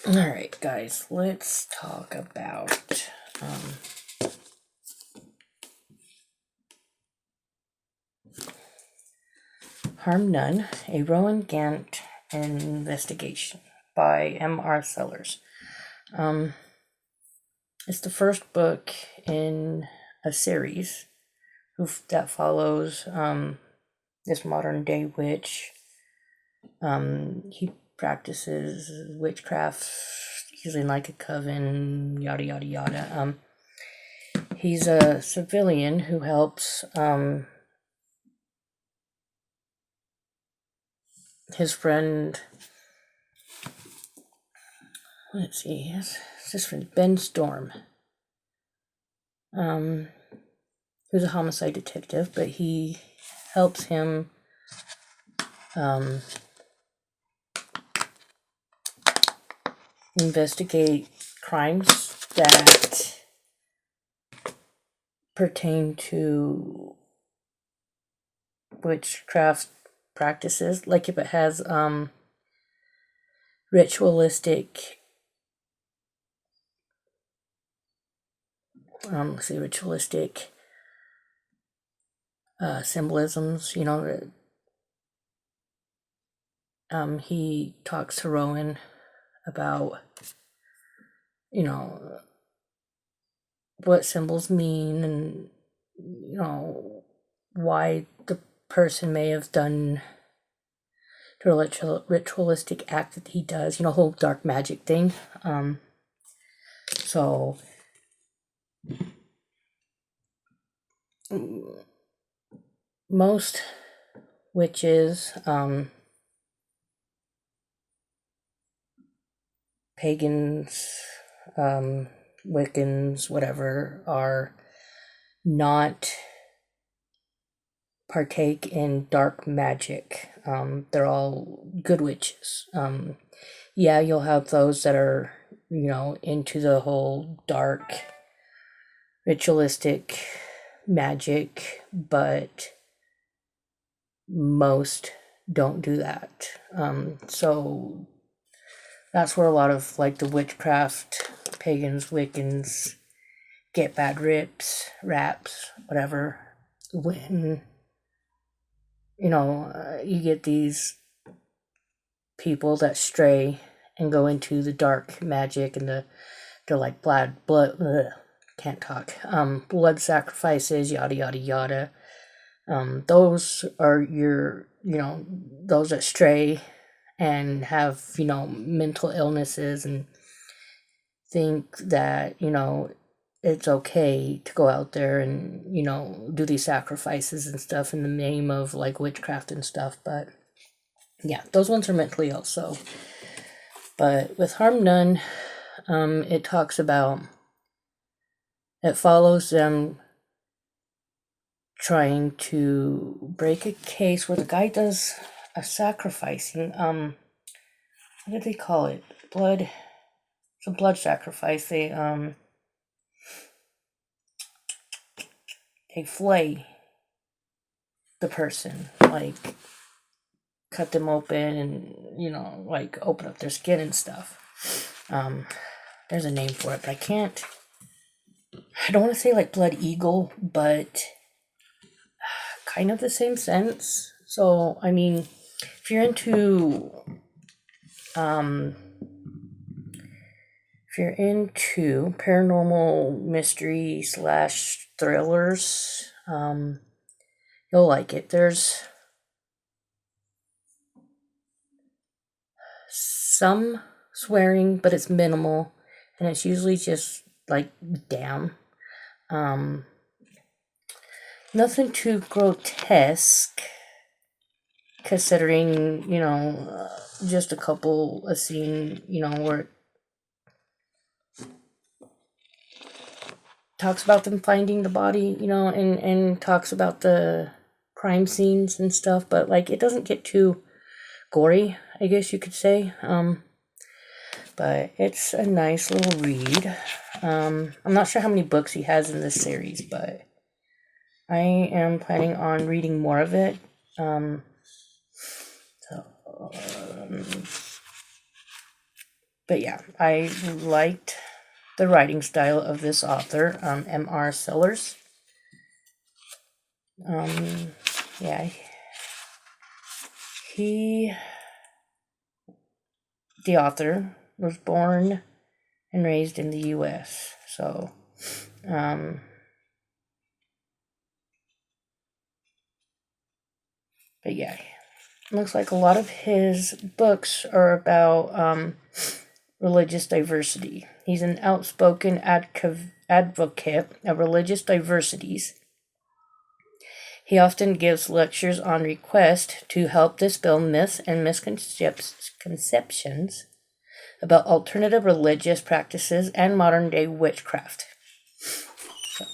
Alright, guys, let's talk about Harm None, a Rowan Gant investigation by M.R. Sellars. It's the first book in a series that follows this modern day witch. He practices witchcraft. He's in like a coven, yada yada yada. He's a civilian who helps his friend. Let's see, it's his friend Ben Storm. Who's a homicide detective, but he helps him investigate crimes that pertain to witchcraft practices, like if it has ritualistic symbolisms, he talks to Rowan about what symbols mean, and why the person may have done the ritualistic act that he does, whole dark magic thing. So most witches, pagans, Wiccans, whatever, are not partake in dark magic. They're all good witches. Yeah, you'll have those that are, into the whole dark ritualistic magic, but most don't do that. So that's where a lot of like the witchcraft, pagans, Wiccans get bad raps, whatever. When you get these people that stray and go into the dark magic and they're like blood, can't talk. Blood sacrifices, yada yada yada. Those are those that stray and have mental illnesses and think that it's okay to go out there and do these sacrifices and stuff in the name of like witchcraft and stuff. But yeah, those ones are mentally ill. So, but with Harm None, it follows them trying to break a case where the guy does a sacrificing. What did they call it? It's a blood sacrifice. They flay the person, like cut them open and like open up their skin and stuff. There's a name for it, but I don't want to say like blood eagle, but kind of the same sense. So I mean, if you're into paranormal mystery / thrillers, you'll like it. There's some swearing, but it's minimal, and it's usually just like damn. Nothing too grotesque, considering just a scene where it talks about them finding the body, and talks about the crime scenes and stuff, but like it doesn't get too gory, I guess you could say. But it's a nice little read. I'm not sure how many books he has in this series, but I am planning on reading more of it. Um, so, but yeah, I liked the writing style of this author, M.R. Sellars. Yeah, the author, was born and raised in the U.S. So, but yeah, looks like a lot of his books are about religious diversity. He's an outspoken advocate of religious diversities. He often gives lectures on request to help dispel myths and misconceptions about alternative religious practices and modern day witchcraft. So,